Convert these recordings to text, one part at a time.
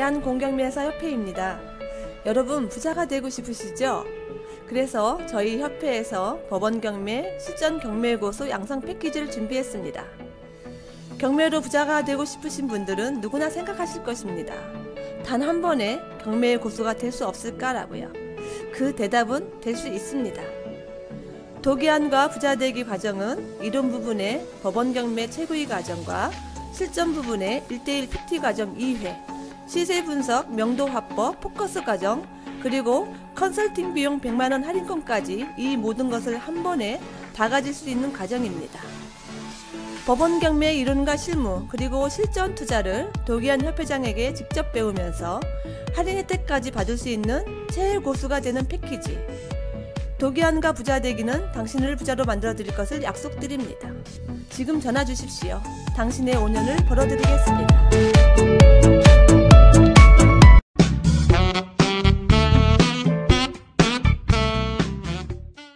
부동산 공경매사 협회입니다. 여러분 부자가 되고 싶으시죠? 그래서 저희 협회에서 법원 경매, 실전 경매 고수 양성 패키지를 준비했습니다. 경매로 부자가 되고 싶으신 분들은 누구나 생각하실 것입니다. 단 한 번에 경매의 고수가 될 수 없을까라고요. 그 대답은 될 수 있습니다. 도기한과 부자되기 과정은 이론 부분의 법원 경매 최고위 과정과 실전 부분의 1:1 PT 과정 2회, 시세 분석, 명도 화법, 포커스 과정, 그리고 컨설팅 비용 100만원 할인권까지 이 모든 것을 한 번에 다 가질 수 있는 과정입니다. 법원 경매 이론과 실무 그리고 실전 투자를 도기한 협회장에게 직접 배우면서 할인 혜택까지 받을 수 있는 최고수가 되는 패키지. 도기한과 부자되기는 당신을 부자로 만들어 드릴 것을 약속드립니다. 지금 전화 주십시오. 당신의 5년을 벌어드리겠습니다.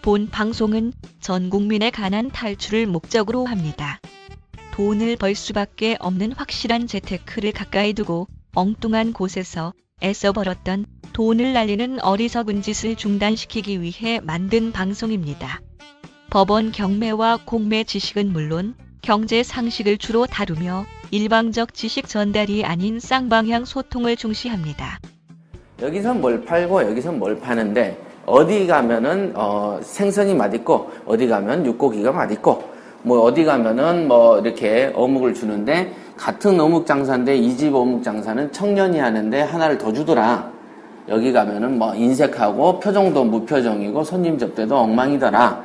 본 방송은 전 국민의 가난 탈출을 목적으로 합니다. 돈을 벌 수밖에 없는 확실한 재테크를 가까이 두고 엉뚱한 곳에서 애써 벌었던 돈을 날리는 어리석은 짓을 중단시키기 위해 만든 방송입니다. 법원 경매와 공매 지식은 물론 경제 상식을 주로 다루며 일방적 지식 전달이 아닌 쌍방향 소통을 중시합니다. 여기선 뭘 팔고 여기선 뭘 파는데 어디 가면은 생선이 맛있고 어디 가면 육고기가 맛있고 뭐 어디 가면은 뭐 이렇게 어묵을 주는데 같은 어묵 장사인데 이 집 어묵 장사는 청년이 하는데 하나를 더 주더라. 여기 가면은 뭐 인색하고 표정도 무표정이고 손님 접대도 엉망이더라.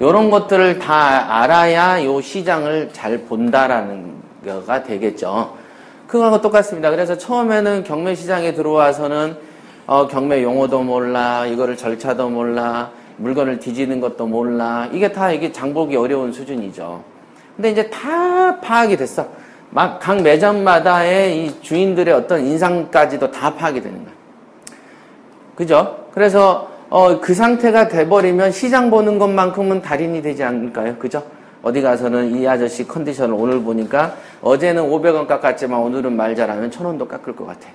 요런 것들을 다 알아야 요 시장을 잘 본다라는 거가 되겠죠. 그거하고 똑같습니다. 그래서 처음에는 경매 시장에 들어와서는 경매 용어도 몰라, 이거를 절차도 몰라, 물건을 뒤지는 것도 몰라. 이게 다 이게 장보기 어려운 수준이죠. 근데 이제 다 파악이 됐어. 막 각 매점마다의 이 주인들의 어떤 인상까지도 다 파악이 되는 거야. 그죠? 그래서 그 상태가 돼버리면 시장 보는 것만큼은 달인이 되지 않을까요? 그죠? 어디 가서는 이 아저씨 컨디션을 오늘 보니까 어제는 500원 깎았지만 오늘은 말 잘하면 1000원도 깎을 것 같아.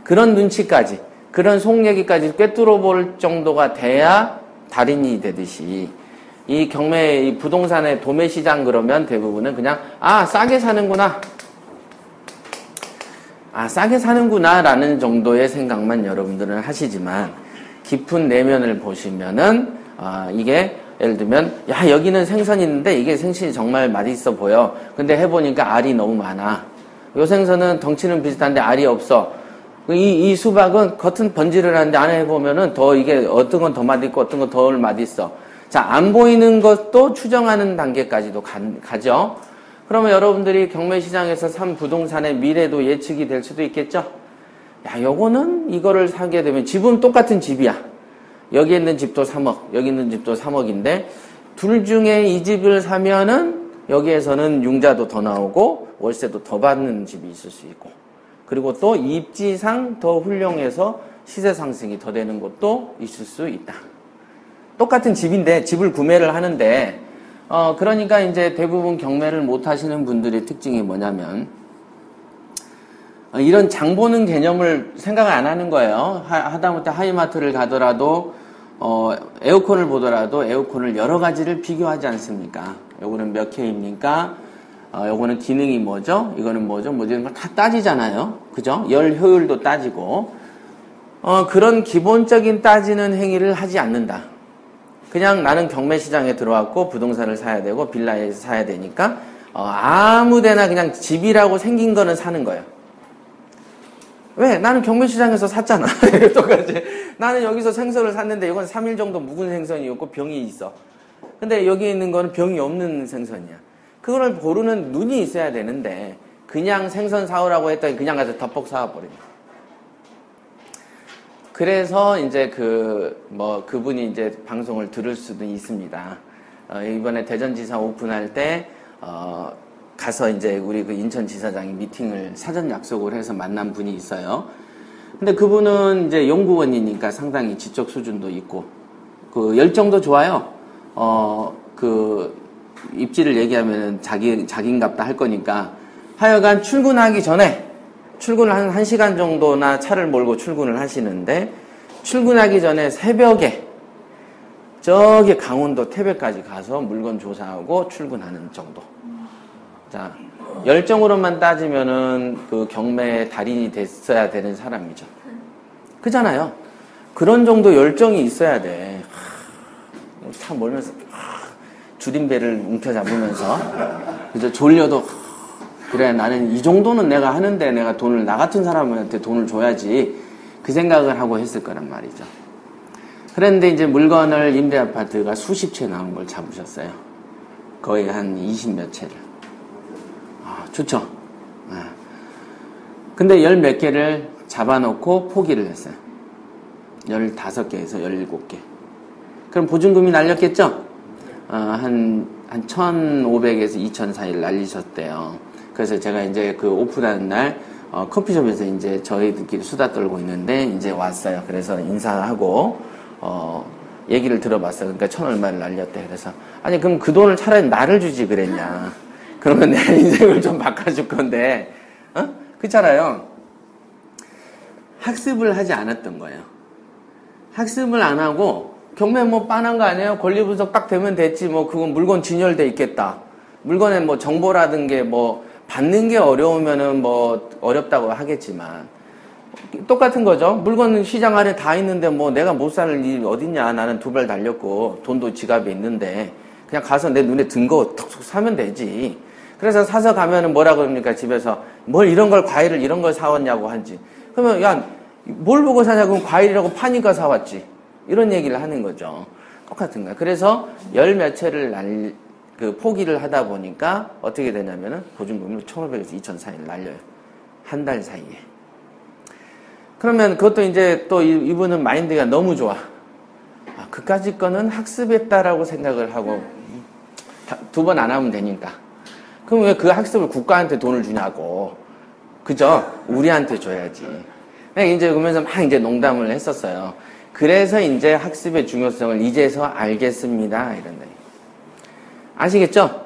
그런 눈치까지, 그런 속얘기까지 꿰뚫어 볼 정도가 돼야 달인이 되듯이 이 경매, 이 부동산의 도매 시장 그러면 대부분은 그냥 싸게 사는구나. 싸게 사는구나 라는 정도의 생각만 여러분들은 하시지만 깊은 내면을 보시면은 이게 예를 들면 여기는 생선이 있는데 이게 생선이 정말 맛있어 보여. 근데 해보니까 알이 너무 많아. 요 생선은 덩치는 비슷한데 알이 없어. 이 수박은 겉은 번지르르한데 안에 해보면은 더 이게 어떤 건 더 맛있고 어떤 건 덜 맛있어. 자, 안 보이는 것도 추정하는 단계까지도 가죠. 그러면 여러분들이 경매시장에서 산 부동산의 미래도 예측이 될 수도 있겠죠? 요거는 이거를 사게 되면 집은 똑같은 집이야. 여기 있는 집도 3억, 여기 있는 집도 3억인데 둘 중에 이 집을 사면은 여기에서는 융자도 더 나오고 월세도 더 받는 집이 있을 수 있고 그리고 또 입지상 더 훌륭해서 시세 상승이 더 되는 것도 있을 수 있다. 똑같은 집인데 집을 구매를 하는데 그러니까 이제 대부분 경매를 못 하시는 분들의 특징이 뭐냐면 이런 장 보는 개념을 생각을 안 하는 거예요. 하다못해 하이마트를 가더라도 에어컨을 보더라도 에어컨을 여러 가지를 비교하지 않습니까? 요거는 몇 K입니까? 요거는 기능이 뭐죠? 이거는 뭐죠? 이런 걸 다 따지잖아요. 그죠? 열 효율도 따지고 그런 기본적인 따지는 행위를 하지 않는다. 그냥 나는 경매시장에 들어왔고 부동산을 사야 되고 빌라에서 사야 되니까 아무데나 그냥 집이라고 생긴 거는 사는 거예요. 왜? 나는 경매시장에서 샀잖아. 똑같이. 나는 여기서 생선을 샀는데 이건 3일 정도 묵은 생선이었고 병이 있어. 근데 여기 있는 거는 병이 없는 생선이야. 그거를 고르는 눈이 있어야 되는데 그냥 생선 사오라고 했더니 그냥 가서 덮벅 사와버립니다. 그래서 이제 그분이 이제 방송을 들을 수도 있습니다. 이번에 대전지사 오픈할 때, 가서 이제 우리 그 인천지사장이 미팅을 사전 약속을 해서 만난 분이 있어요. 근데 그분은 이제 연구원이니까 상당히 지적 수준도 있고, 그 열정도 좋아요. 입지를 얘기하면은 자기인갑다 할 거니까 하여간 출근하기 전에 출근을 한 1시간 정도나 차를 몰고 출근을 하시는데 출근하기 전에 새벽에 저기 강원도 태백까지 가서 물건 조사하고 출근하는 정도. 자, 열정으로만 따지면은 그 경매의 달인이 됐어야 되는 사람이죠. 그잖아요. 그런 정도 열정이 있어야 돼. 차 몰면서 줄임배를 움켜잡으면서 그저 졸려도 그래 나는 이 정도는 내가 하는데 내가 돈을 나 같은 사람한테 돈을 줘야지 그 생각을 하고 했을 거란 말이죠. 그런데 이제 물건을 임대아파트가 수십 채 나온 걸 잡으셨어요. 거의 한 20몇 채를. 좋죠. 근데 10몇 개를 잡아놓고 포기를 했어요. 15개에서 17개. 그럼 보증금이 날렸겠죠? 한 1,500에서 2,000 사이를 날리셨대요. 그래서 제가 이제 그 오픈하는 날, 커피숍에서 이제 저희들끼리 수다 떨고 있는데, 이제 왔어요. 그래서 인사하고, 얘기를 들어봤어요. 그러니까 1,000 얼마를 날렸대. 그래서, 아니, 그럼 그 돈을 차라리 나를 주지 그랬냐. 그러면 내 인생을 좀 바꿔줄 건데, 그렇잖아요. 학습을 하지 않았던 거예요. 학습을 안 하고, 경매 뭐 빤한 거 아니에요? 권리분석 딱 되면 됐지. 뭐 그건 물건 진열돼 있겠다. 물건에 뭐 정보라든 게 뭐 받는 게 어려우면은 뭐 어렵다고 하겠지만 똑같은 거죠. 물건 시장 안에 다 있는데 뭐 내가 못 살 일이 어딨냐. 나는 두 발 달렸고 돈도 지갑에 있는데 그냥 가서 내 눈에 든 거 톡톡 사면 되지. 그래서 사서 가면은 뭐라 그럽니까? 집에서 뭘 이런 걸 과일을 이런 걸 사왔냐고 하지. 그러면 야, 뭘 보고 사냐고 과일이라고 파니까 사왔지. 이런 얘기를 하는 거죠. 똑같은 거야. 그래서 10몇 채를 포기를 하다 보니까 어떻게 되냐면은 보증금을 1,500에서 2,000 사이를 날려요. 한 달 사이에. 그러면 그것도 이제 또 이분은 마인드가 너무 좋아. 그까짓 거는 학습했다라고 생각을 하고 두 번 안 하면 되니까. 그럼 왜 그 학습을 국가한테 돈을 주냐고. 그죠? 우리한테 줘야지. 이제 그러면서 막 이제 농담을 했었어요. 그래서 이제 학습의 중요성을 이제서 알겠습니다. 이런다. 아시겠죠?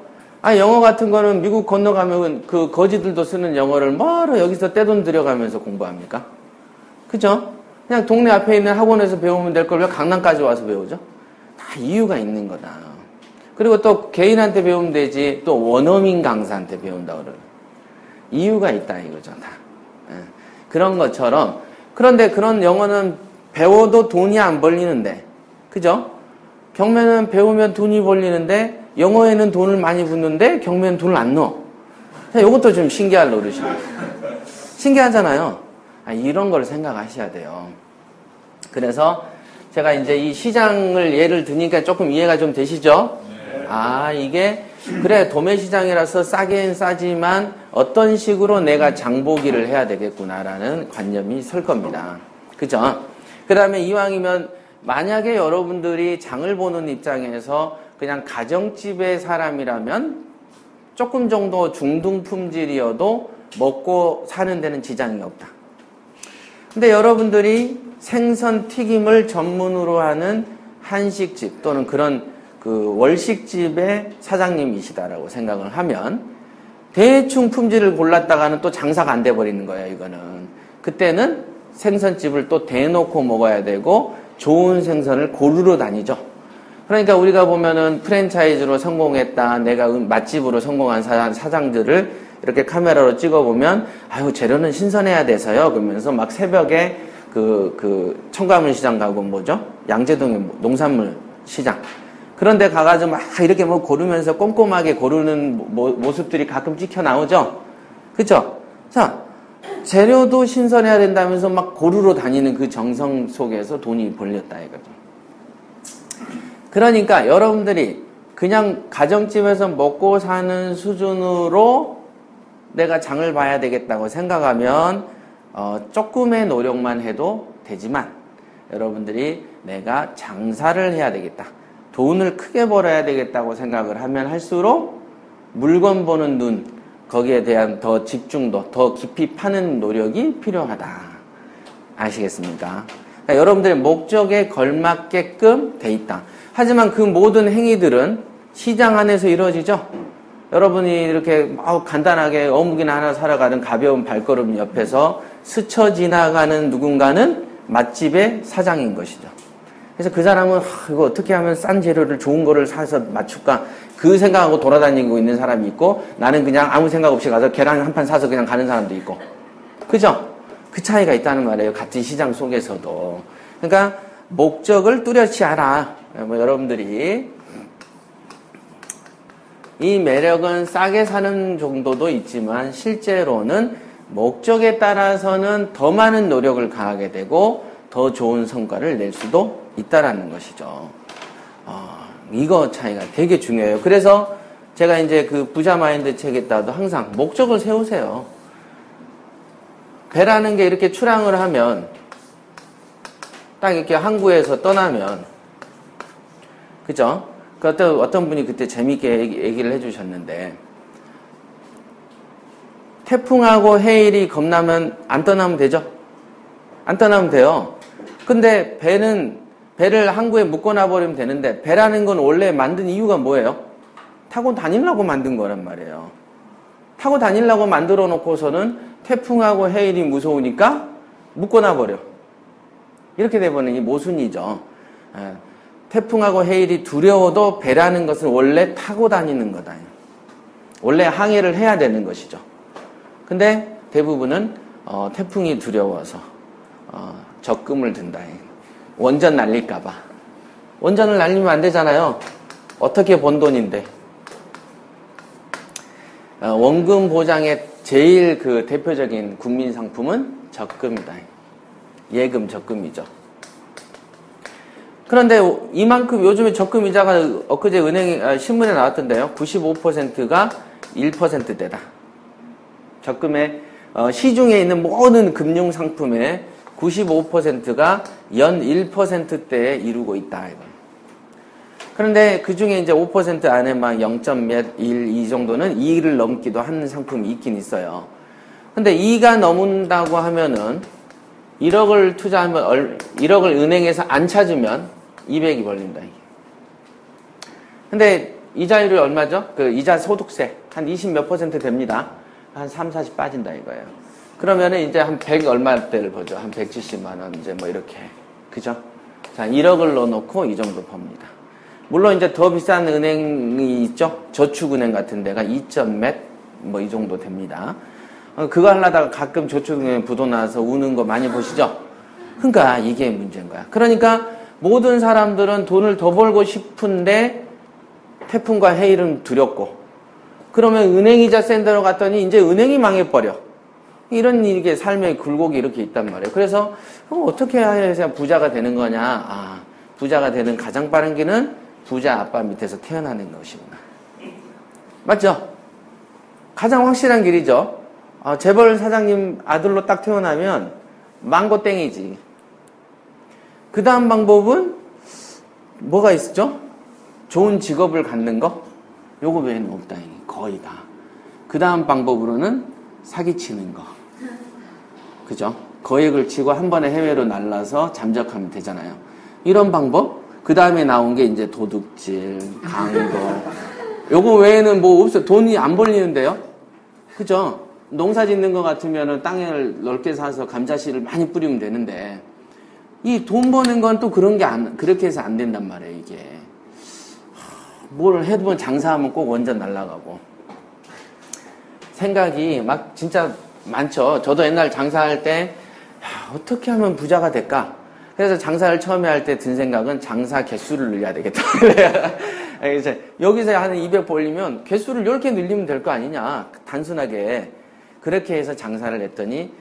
영어 같은 거는 미국 건너가면 그 거지들도 쓰는 영어를 뭐로 여기서 떼돈 들여가면서 공부합니까? 그죠? 그냥 동네 앞에 있는 학원에서 배우면 될 걸 왜 강남까지 와서 배우죠? 다 이유가 있는 거다. 그리고 또 개인한테 배우면 되지 또 원어민 강사한테 배운다 그래요. 이유가 있다 이거죠. 다. 그런 것처럼 그런데 그런 영어는 배워도 돈이 안 벌리는데, 그죠? 경매는 배우면 돈이 벌리는데, 영어에는 돈을 많이 붓는데, 경매는 돈을 안 넣어. 이것도 좀 신기할 노릇이에요. 신기하잖아요. 이런 걸 생각하셔야 돼요. 그래서 제가 이제 이 시장을 예를 드니까 조금 이해가 좀 되시죠? 이게, 그래, 도매 시장이라서 싸긴 싸지만 어떤 식으로 내가 장보기를 해야 되겠구나라는 관념이 설 겁니다. 그죠? 그 다음에 이왕이면 만약에 여러분들이 장을 보는 입장에서 그냥 가정집의 사람이라면 조금 정도 중등 품질이어도 먹고 사는 데는 지장이 없다. 근데 여러분들이 생선 튀김을 전문으로 하는 한식집 또는 그런 그 월식집의 사장님이시다라고 생각을 하면 대충 품질을 골랐다가는 또 장사가 안 돼버리는 거예요, 이거는. 그때는 생선집을 또 대놓고 먹어야 되고 좋은 생선을 고르러 다니죠. 그러니까 우리가 보면은 프랜차이즈로 성공했다, 내가 맛집으로 성공한 사장들을 이렇게 카메라로 찍어보면 재료는 신선해야 돼서요. 그러면서 막 새벽에 청가문 시장 가고 뭐죠? 양재동의 농산물 시장. 그런데 가가지고 막 이렇게 뭐 고르면서 꼼꼼하게 고르는 모습들이 가끔 찍혀 나오죠? 그쵸? 자, 재료도 신선해야 된다면서 막 고르러 다니는 그 정성 속에서 돈이 벌렸다 이거죠. 그러니까 여러분들이 그냥 가정집에서 먹고 사는 수준으로 내가 장을 봐야 되겠다고 생각하면 조금의 노력만 해도 되지만 여러분들이 내가 장사를 해야 되겠다. 돈을 크게 벌어야 되겠다고 생각을 하면 할수록 물건 보는 눈, 거기에 대한 더 집중도, 더 깊이 파는 노력이 필요하다. 아시겠습니까? 그러니까 여러분들의 목적에 걸맞게끔 돼 있다. 하지만 그 모든 행위들은 시장 안에서 이루어지죠? 여러분이 이렇게 간단하게 어묵이나 하나 사러 가는 가벼운 발걸음 옆에서 스쳐 지나가는 누군가는 맛집의 사장인 것이죠. 그래서 그 사람은 이거 어떻게 하면 싼 재료를 좋은 거를 사서 맞출까 그 생각하고 돌아다니고 있는 사람이 있고, 나는 그냥 아무 생각 없이 가서 계란 한 판 사서 그냥 가는 사람도 있고, 그죠? 그 차이가 있다는 말이에요. 같은 시장 속에서도. 그러니까 목적을 뚜렷이 알아. 여러분들이 이 매력은 싸게 사는 정도도 있지만 실제로는 목적에 따라서는 더 많은 노력을 가하게 되고 더 좋은 성과를 낼 수도 있다라는 것이죠. 이거 차이가 되게 중요해요. 그래서 제가 이제 그 부자 마인드 책에다도 항상 목적을 세우세요. 배라는 게 이렇게 출항을 하면 딱 이렇게 항구에서 떠나면, 그죠? 그 어떤 분이 그때 재밌게 얘기를 해주셨는데, 태풍하고 해일이 겁나면 안 떠나면 되죠? 안 떠나면 돼요. 근데 배를 항구에 묶어놔버리면 되는데, 배라는 건 원래 만든 이유가 뭐예요? 타고 다니려고 만든 거란 말이에요. 타고 다니려고 만들어 놓고서는 태풍하고 해일이 무서우니까 묶어놔버려. 이렇게 돼버리는 이 모순이죠. 태풍하고 해일이 두려워도 배라는 것은 원래 타고 다니는 거다. 원래 항해를 해야 되는 것이죠. 근데 대부분은 태풍이 두려워서 적금을 든다. 원전 날릴까봐. 원전을 날리면 안 되잖아요. 어떻게 번 돈인데. 원금 보장의 제일 그 대표적인 국민 상품은 적금이다. 예금 적금이죠. 그런데 이만큼 요즘에 적금 이자가 엊그제 신문에 나왔던데요. 95%가 1%대다. 적금의 시중에 있는 모든 금융 상품의 95%가 연 1%대에 이루고 있다. 이건. 그런데 그 중에 이제 5% 안에 막 0.1, 2 정도는 2를 넘기도 하는 상품이 있긴 있어요. 근데 2가 넘는다고 하면은 1억을 투자하면 1억을 은행에서 안 찾으면 200이 벌린다. 근데 이자율이 얼마죠? 그 이자 소득세 한 20 몇 % 됩니다. 한 3, 40 빠진다 이거예요. 그러면은 이제 한 100 얼마대를 보죠. 한 170만 원 이제 뭐 이렇게. 그죠? 자, 1억을 넣어놓고 이 정도 법니다. 물론 이제 더 비싼 은행이 있죠. 저축은행 같은 데가 2점 몇 뭐 이 정도 됩니다. 그거 하려다가 가끔 저축은행 부도 나서 우는 거 많이 보시죠? 그러니까 이게 문제인 거야. 그러니까 모든 사람들은 돈을 더 벌고 싶은데 태풍과 해일은 두렵고, 그러면 은행이자 센 데로 갔더니 이제 은행이 망해버려. 이런 이게 삶의 굴곡이 이렇게 있단 말이에요. 그래서 어떻게 해야 부자가 되는 거냐? 부자가 되는 가장 빠른 길은 부자 아빠 밑에서 태어나는 것이구나. 맞죠? 가장 확실한 길이죠. 재벌 사장님 아들로 딱 태어나면 망고 땡이지. 그 다음 방법은 뭐가 있죠? 좋은 직업을 갖는 거? 요거 외에는 없다. 거의 다. 그 다음 방법으로는 사기치는 거. 그죠? 거액을 치고 한 번에 해외로 날라서 잠적하면 되잖아요. 이런 방법? 그 다음에 나온 게 이제 도둑질, 강도. 요거 외에는 뭐 없어요. 돈이 안 벌리는데요? 그죠? 농사 짓는 것 같으면은 땅을 넓게 사서 감자씨를 많이 뿌리면 되는데, 이 돈 버는 건 또 그렇게 해서 안 된단 말이에요, 이게. 뭘 해도 장사하면 꼭 원전 날아가고. 생각이 막 진짜 많죠. 저도 옛날 장사할 때, 어떻게 하면 부자가 될까? 그래서 장사를 처음에 할 때 든 생각은 장사 개수를 늘려야 되겠다. 그래서 여기서 한 200 벌리면 개수를 10개 늘리면 될 거 아니냐. 단순하게. 그렇게 해서 장사를 했더니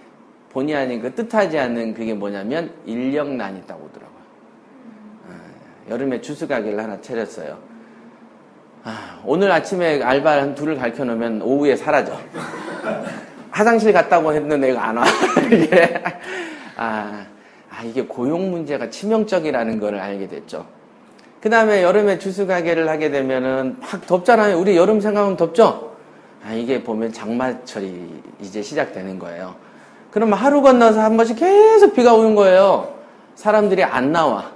본의 아닌 그 뜻하지 않는 그게 뭐냐면 인력난이 있다고 하더라고요. 여름에 주스 가게를 하나 차렸어요. 오늘 아침에 알바 한 둘을 가르쳐 놓으면 오후에 사라져. 화장실 갔다고 했는데 애가 안 와. 이게. 이게 고용 문제가 치명적이라는 걸 알게 됐죠. 그 다음에 여름에 주스 가게를 하게 되면은 막 덥잖아요. 우리 여름 생각하면 덥죠? 이게 보면 장마철이 이제 시작되는 거예요. 그러면 하루 건너서 한 번씩 계속 비가 오는 거예요. 사람들이 안 나와.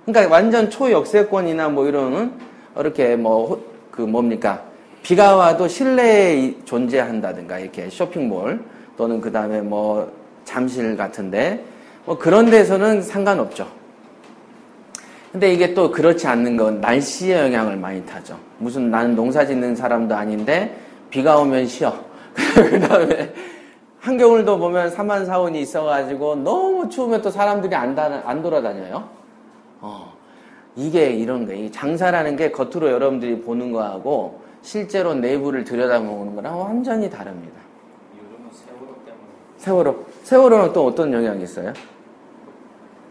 그러니까 완전 초역세권이나 뭐 이런, 이렇게 뭡니까? 비가 와도 실내에 존재한다든가 이렇게 쇼핑몰 또는 그 다음에 뭐 잠실 같은데 뭐 그런 데서는 상관없죠. 근데 이게 또 그렇지 않는 건 날씨의 영향을 많이 타죠. 무슨 나는 농사 짓는 사람도 아닌데 비가 오면 쉬어. 그 다음에 한겨울도 보면 사만사온이 있어가지고 너무 추우면 또 사람들이 안 돌아다녀요. 이게 이런 거예요. 이 장사라는 게 겉으로 여러분들이 보는 거하고 실제로 내부를 들여다보는 거랑 완전히 다릅니다. 요즘은 세월호 때문에. 세월호는 또 어떤 영향이 있어요?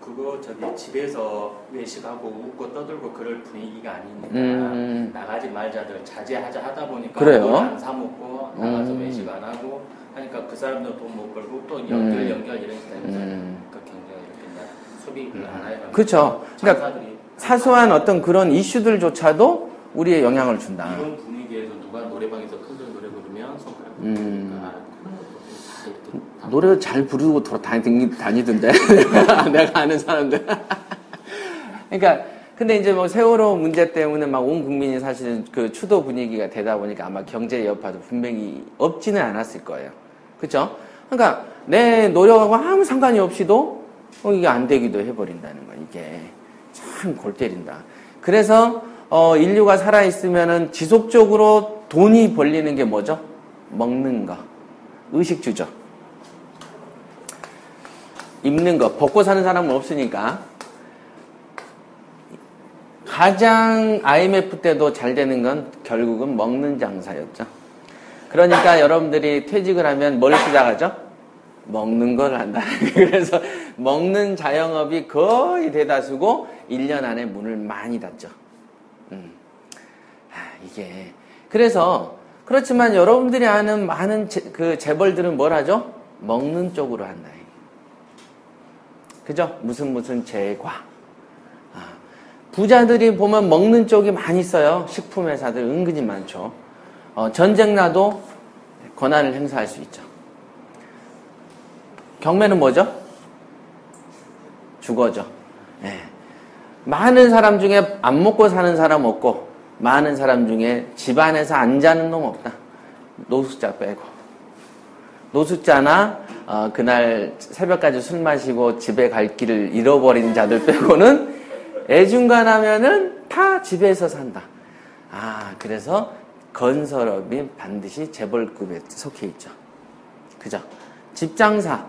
그거 집에서 외식하고 웃고 떠들고 그럴 분위기가 아니니까 나가지 말자들 자제하자 하다 보니까 그래요? 그걸 안 사 먹고 나가서 외식 안 하고 하니까 그 사람도 돈 못 벌고 또 연결 이런 게 되면서 그 경제가 이렇게 소비를 안 하니까 그렇죠. 그러니까 사소한 어떤 그런 이슈들조차도 우리의 영향을 준다. 이런 분위기에서 누가 노래방에서 큰소리 노래 부르면 손가락 그러니까 노래 잘 부르고 다니던데 내가 아는 사람들. 그러니까 근데 이제 뭐 세월호 문제 때문에 막 온 국민이 사실은 그 추도 분위기가 되다 보니까 아마 경제 여파도 분명히 없지는 않았을 거예요. 그렇죠? 그러니까 내 노력하고 아무 상관이 없이도 이게 안 되기도 해버린다는 거. 이게 참 골 때린다. 그래서 인류가 살아 있으면은 지속적으로 돈이 벌리는 게 뭐죠? 먹는 거, 의식주죠. 입는 거, 벗고 사는 사람은 없으니까. 가장 IMF 때도 잘 되는 건 결국은 먹는 장사였죠. 그러니까 여러분들이 퇴직을 하면 뭘 시작하죠? 먹는 걸 한다. 그래서 먹는 자영업이 거의 대다수고 1년 안에 문을 많이 닫죠. 이게 그래서 그렇지만 여러분들이 아는 많은 그 재벌들은 뭘 하죠? 먹는 쪽으로 한다. 그죠? 무슨 제과. 부자들이 보면 먹는 쪽이 많이 써요. 식품 회사들 은근히 많죠. 전쟁 나도 권한을 행사할 수 있죠. 경매는 뭐죠? 주거죠. 네. 많은 사람 중에 안 먹고 사는 사람 없고 많은 사람 중에 집안에서 안 자는 놈 없다. 노숙자 빼고. 노숙자나 그날 새벽까지 술 마시고 집에 갈 길을 잃어버린 자들 빼고는 애중간하면은 다 집에서 산다. 그래서 건설업이 반드시 재벌급에 속해 있죠. 그죠? 집장사.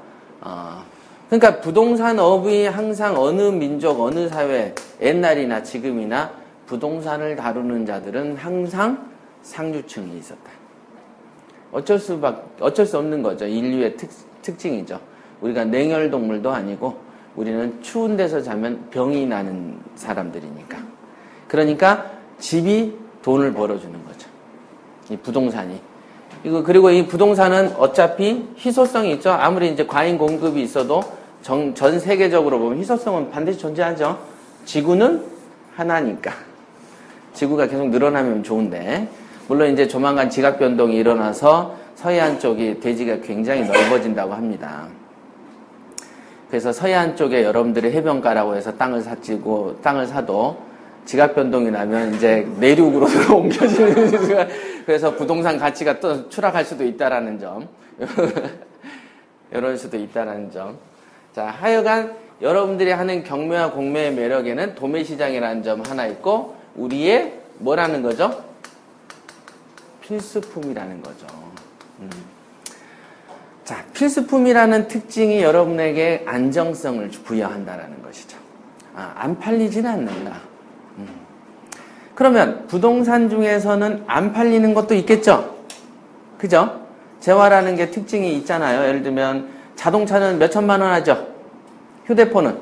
그러니까 부동산업이 항상 어느 민족, 어느 사회, 옛날이나 지금이나 부동산을 다루는 자들은 항상 상류층이 있었다. 어쩔 수 없는 거죠. 인류의 특징이죠. 우리가 냉혈동물도 아니고 우리는 추운 데서 자면 병이 나는 사람들이니까. 그러니까 집이 돈을 벌어주는 거죠. 이 부동산이. 그리고 이 부동산은 어차피 희소성이 있죠. 아무리 이제 과잉 공급이 있어도 전 세계적으로 보면 희소성은 반드시 존재하죠. 지구는 하나니까. 지구가 계속 늘어나면 좋은데. 물론 이제 조만간 지각 변동이 일어나서 서해안 쪽이 대지가 굉장히 넓어진다고 합니다. 그래서 서해안 쪽에 여러분들이 해변가라고 해서 땅을 사도 지각 변동이 나면 이제 내륙으로 옮겨지는 수가, 그래서 부동산 가치가 또 추락할 수도 있다라는 점. 이럴 수도 있다라는 점. 자, 하여간 여러분들이 하는 경매와 공매의 매력에는 도매시장이라는 점 하나 있고, 우리의 뭐라는 거죠? 필수품이라는 거죠. 자, 필수품이라는 특징이 여러분에게 안정성을 부여한다라는 것이죠. 안 팔리지는 않는다. 그러면 부동산 중에서는 안 팔리는 것도 있겠죠? 그죠? 재화라는 게 특징이 있잖아요. 예를 들면 자동차는 몇 천만 원 하죠? 휴대폰은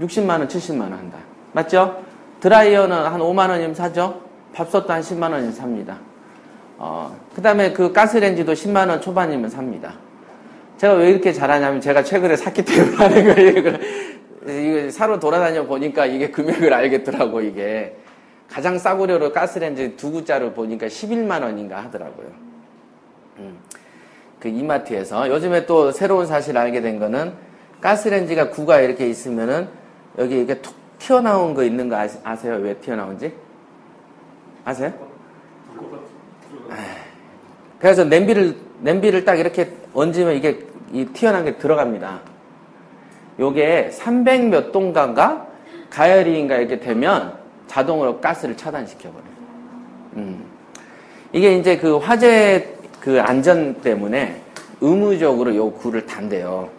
60만 원, 70만 원 한다. 맞죠? 드라이어는 한 5만 원이면 사죠? 밥솥도 한 10만 원이면 삽니다. 그 다음에 그 가스레인지도 10만 원 초반이면 삽니다. 제가 왜 이렇게 잘하냐면 제가 최근에 샀기 때문에 하는 거예요. 이거 사러 돌아다녀 보니까 이게 금액을 알겠더라고. 이게 가장 싸구려로 가스레인지 2구짜를 보니까 11만 원인가 하더라고요. 그 이마트에서. 요즘에 또 새로운 사실 알게 된 거는 가스레인지가 9가 이렇게 있으면은 여기 이렇게 툭 튀어나온 거 있는 거 아세요? 왜 튀어나온지? 아세요? 그래서 냄비를 딱 이렇게 얹으면 이게 튀어나온 게 들어갑니다. 요게 300 몇 동가인가 가열이인가 이렇게 되면 자동으로 가스를 차단시켜버려요. 이게 이제 그 화재 그 안전 때문에 의무적으로 요 구를 단대요.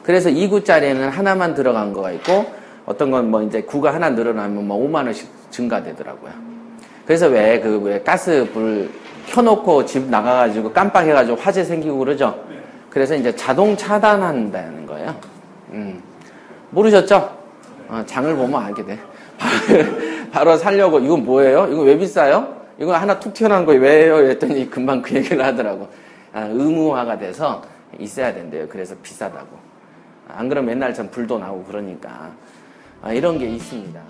그래서 2구짜리는 하나만 들어간 거가 있고 어떤 건 뭐 이제 구가 하나 늘어나면 뭐 5만 원씩 증가되더라고요. 그래서 왜 가스 불 켜놓고 집 나가가지고 깜빡해가지고 화재 생기고 그러죠. 그래서 이제 자동 차단한다는 거예요. 모르셨죠? 장을 보면 알게 돼. 바로 사려고 이건 뭐예요? 이거 왜 비싸요? 이거 하나 툭 튀어나온 거 왜요? 그랬더니 금방 그 얘기를 하더라고. 의무화가 돼서 있어야 된대요. 그래서 비싸다고. 안 그러면 맨날 전 불도 나고 그러니까 이런 게 있습니다.